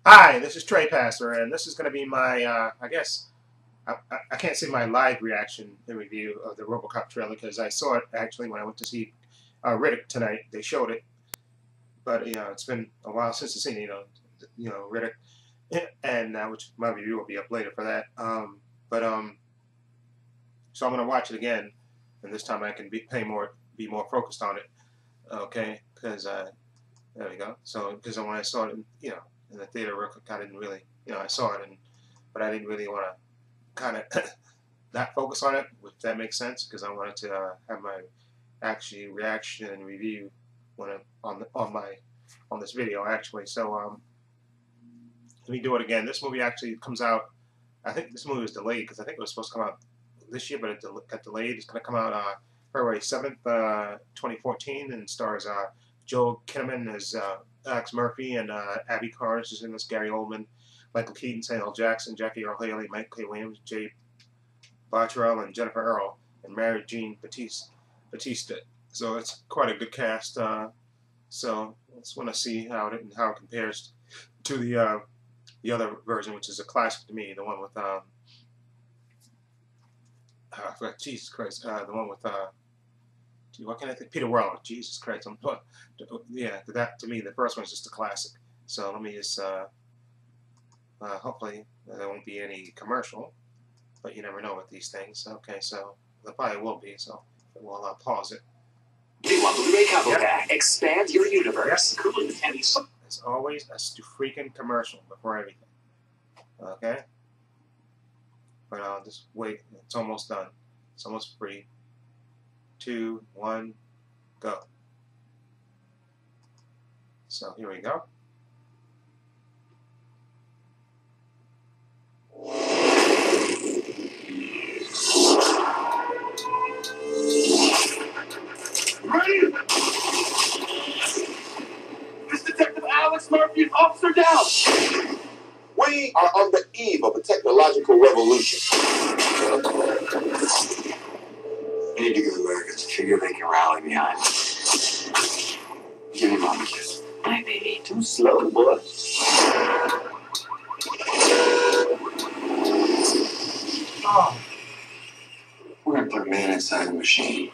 Hi, this is Trey Passer, and this is going to be my, I guess, I can't say my live reaction and review of the Robocop trailer because I saw it actually when I went to see Riddick tonight. They showed it, but it's been a while since I've seen Riddick, and which my review will be up later for that. So I'm going to watch it again, and this time I can be more focused on it. Okay, because there we go. So because when I saw it, in the theater, I didn't really, I saw it, but I didn't really want to kind of not focus on it, if that makes sense, because I wanted to have my actually reaction and review on this video actually. So let me do it again. This movie actually comes out. I think this movie was delayed because I think it was supposed to come out this year, but it got delayed. It's going to come out February 7th, 2014, and stars Joel Kinnaman as Alex Murphy, and Abby Carrs is in this, Gary Oldman, Michael Keaton, Samuel L. Jackson, Jackie Earle Haley, Mike K. Williams, Jay Bottrell, and Jennifer Earle, and Mary Jean Batista. So it's quite a good cast. So I just want to see how it compares to the other version, which is a classic to me, the one with Jesus Christ, the one with what can I think? Peter Weller. Jesus Christ! Yeah, that to me, the first one is just a classic. So let me just hopefully there won't be any commercial, but you never know with these things. Okay, so there probably will be. So we'll pause it. Yep. Expand your universe. Yep. As always, a freaking commercial before everything. Okay, but I'll just wait. It's almost done. It's almost free. 2, 1, go. So here we go. Ready? This Detective Alex Murphy is Officer Down. We are on the eve of a technological revolution. We need to give Americans a figure they can rally behind. Give me mom a kiss. Hi, baby. Too slow, boy. Oh. We're going to put a man inside the machine.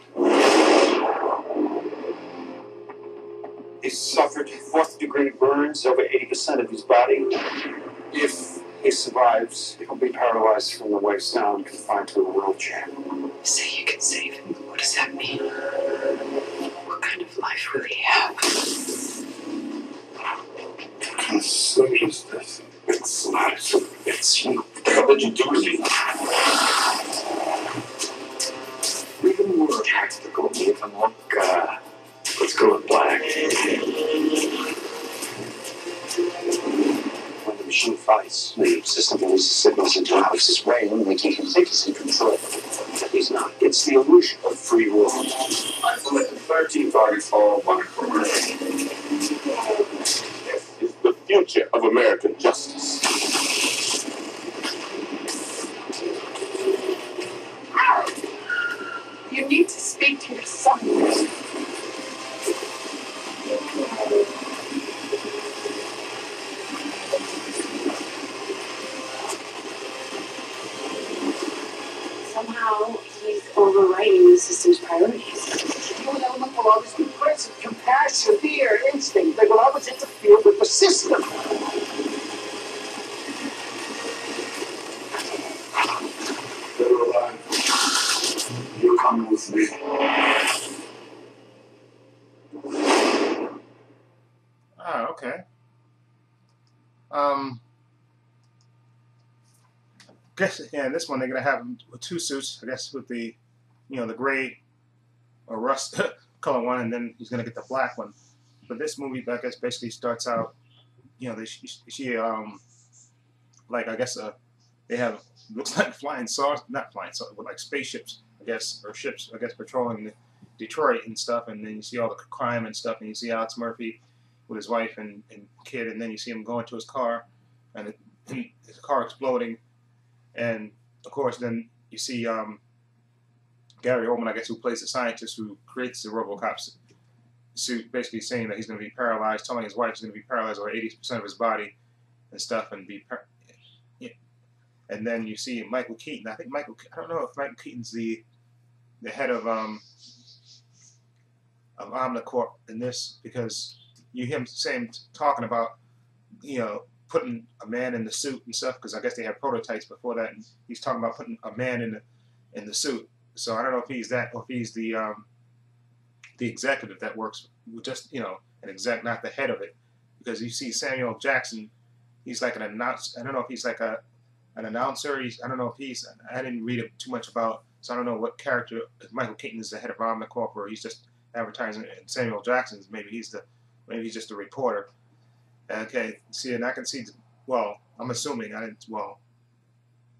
He suffered fourth-degree burns over 80% of his body. If he survives, he'll be paralyzed from the waist down, confined to a wheelchair. Say you can save him. What does that mean? What kind of life will he have? What kind of suit is this? It's not a suit. It's you. What the hell did you do to me? Even more tactical, even look, let's go with black. When the machine fights, the system releases signals into Alex's brain and they take him completely control. He's not. It's the illusion of free will. I selected 13 targets, all by commercial. This is the future of American justice. You need to speak to your son. Somehow he's overriding the system's priorities. You know, look for all this impressive compassion, fear, instinct. They will always interfere with the system. They're alive. You're coming with me. Ah, okay. Guess in this one they're gonna have him with two suits. I guess with the, the gray or rust color one, and then he's gonna get the black one. But this movie, I guess, basically starts out, like I guess they have looks like flying saucers, not flying saucers, but like spaceships, I guess, or ships, I guess, patrolling Detroit and stuff. And then you see all the crime and stuff, and you see Alex Murphy with his wife and kid, and then you see him go into his car, and his car exploding. And of course, then you see Gary Oldman, I guess, who plays the scientist who creates the Robocop suit, basically saying that he's going to be paralyzed, telling his wife he's going to be paralyzed over 80% of his body, and stuff, and and then you see Michael Keaton. I think I don't know if Michael Keaton's the head of Omnicorp in this, because you hear him talking about, you know, putting a man in the suit and stuff, because I guess they had prototypes before that, and he's talking about putting a man in the suit. So I don't know if he's that, or if he's the executive that works with, just, you know, an exec, not the head of it, because you see Samuel Jackson, he's like an announcer. I don't know if he's like an announcer. I don't know if he's. I didn't read it too much about, so I don't know what character. If Michael Keaton is the head of Omnicorp, or he's just advertising, and Samuel Jackson's maybe he's just a reporter. Okay, see, and I can see. Well, I'm assuming I didn't. Well,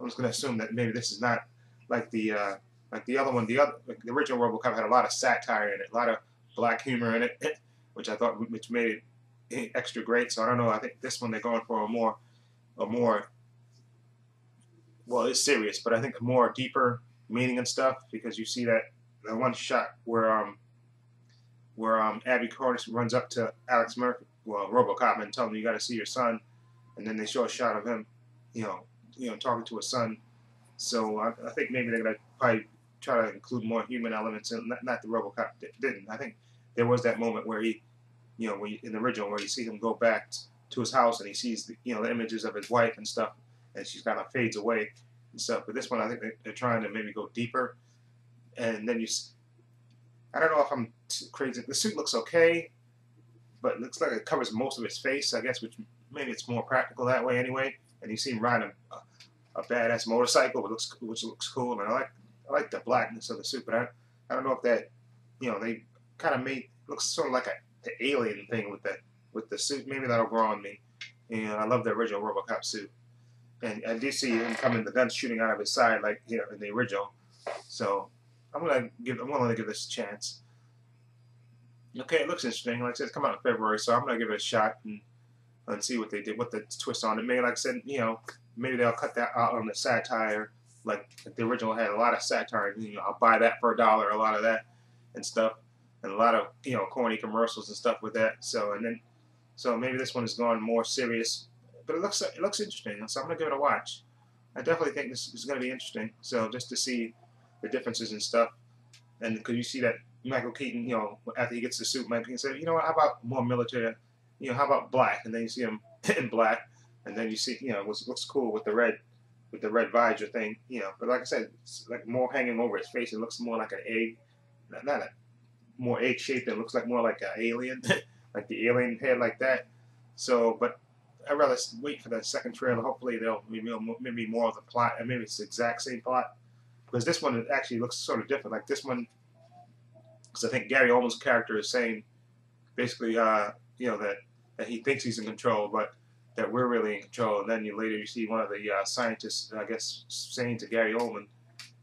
I'm just going to assume that maybe this is not like the other one. Like the original Robocop had a lot of satire in it, a lot of black humor in it, which I thought, which made it extra great. So I don't know. I think this one they're going for a more. Well, it's serious, but I think a more deeper meaning and stuff, because you see that the one shot where Abby Cornish runs up to Alex Murphy, well, Robocop, and tells him, "You got to see your son," and then they show a shot of him, you know, talking to his son. So I think maybe they're gonna probably try to include more human elements, and not the Robocop didn't. I think there was that moment where he, you know, in the original, where you see him go back to his house and he sees the, you know, the images of his wife and stuff, and she's kind of fades away and stuff. But this one, I think they're trying to maybe go deeper, and then I don't know if I'm crazy. The suit looks okay, but it looks like it covers most of his face, I guess, which maybe it's more practical that way anyway. And you see him riding a badass motorcycle, which looks cool, and I like the blackness of the suit. But I don't know if that, you know, they kind of made looks sort of like the alien thing with the suit. Maybe that'll grow on me. And I love the original Robocop suit. And I do see him coming, the gun shooting out of his side, like, you know, in the original. So I'm willing to give this a chance. Okay, it looks interesting. Like I said, it's come out in February, so I'm gonna give it a shot and see what they did, what the twist on it. Maybe, like I said, you know, maybe they'll cut that out on the satire. Like the original had a lot of satire. You know, I'll buy that for $1, a lot of that and stuff, and a lot of, you know, corny commercials and stuff with that. So maybe this one is going more serious, but it looks interesting. So I'm gonna give it a watch. I definitely think this is gonna be interesting. So just to see the differences and stuff, and because you see that Michael Keaton, you know, after he gets the suit, Michael Keaton said, "You know what? How about more military? You know, how about black?" And then you see him in black, and then you see, you know, it looks cool with the red visor thing, you know. But like I said, it's like more hanging over his face. It looks more like an egg, not a more egg shaped. It looks like more like an alien, like the alien head, like that. So, but I'd rather wait for the second trailer. Hopefully they'll reveal maybe more of the plot, and maybe it's the exact same plot, because this one actually looks sort of different. Like this one, because I think Gary Oldman's character is saying basically, you know, that he thinks he's in control, but that we're really in control. And then later you see one of the scientists, I guess, saying to Gary Oldman,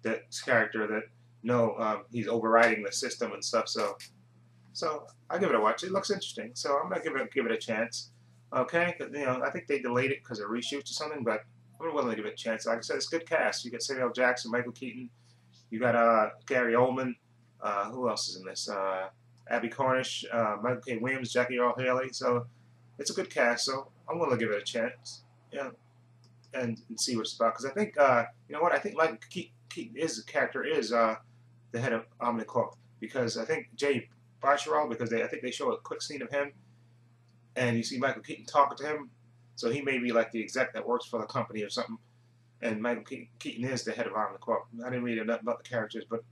that character, that no, he's overriding the system and stuff. So I'll give it a watch. It looks interesting, so I'm gonna give it a chance. Okay, you know, I think they delayed it because of reshoots or something, but I'm willing to give it a chance. Like I said, it's a good cast. You got Samuel Jackson, Michael Keaton, you got Gary Oldman. Who else is in this? Abby Cornish, Michael K. Williams, Jackie Earle Haley. So it's a good cast. So I'm willing to give it a chance, yeah, and see what it's about. Because I think, you know what? I think Michael Keaton is the head of Omnicorp, because I think Jay Baruchel, because I think they show a quick scene of him, and you see Michael Keaton talking to him. So he may be like the exec that works for the company or something. And Michael Keaton is the head of Omnicorp. I didn't read enough about the characters, but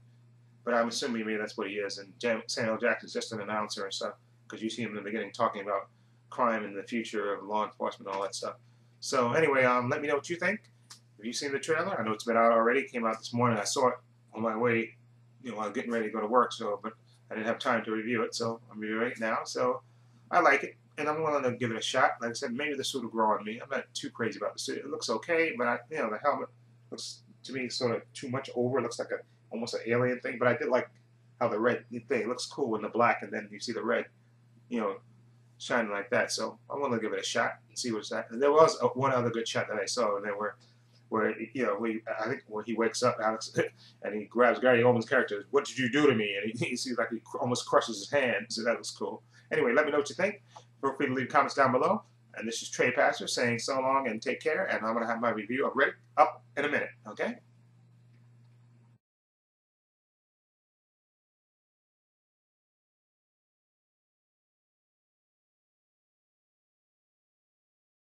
I'm assuming maybe that's what he is. And Samuel Jackson's just an announcer and stuff, because you see him in the beginning talking about crime and the future of law enforcement and all that stuff. So anyway, let me know what you think. Have you seen the trailer? I know it's been out already. It came out this morning. I saw it on my way, you know, while getting ready to go to work. So, but I didn't have time to review it, so I'm reviewing it now. So I like it, and I'm willing to give it a shot. Like I said, maybe the suit will grow on me. I'm not too crazy about the suit. It looks okay, but you know, the helmet looks to me sort of too much over. It looks like almost an alien thing. But I did like how the red thing looks cool in the black, and then you see the red, you know, shining like that. So I'm willing to give it a shot and see what's that. And there was one other good shot that I saw, and then where you know, I think when he wakes up, Alex, and he grabs Gary Oldman's character. "What did you do to me?" And he seems like he almost crushes his hand. So that was cool. Anyway, let me know what you think. Feel free to leave comments down below. And this is Trey Pastor saying so long and take care. And I'm going to have my review of Reddit up in a minute.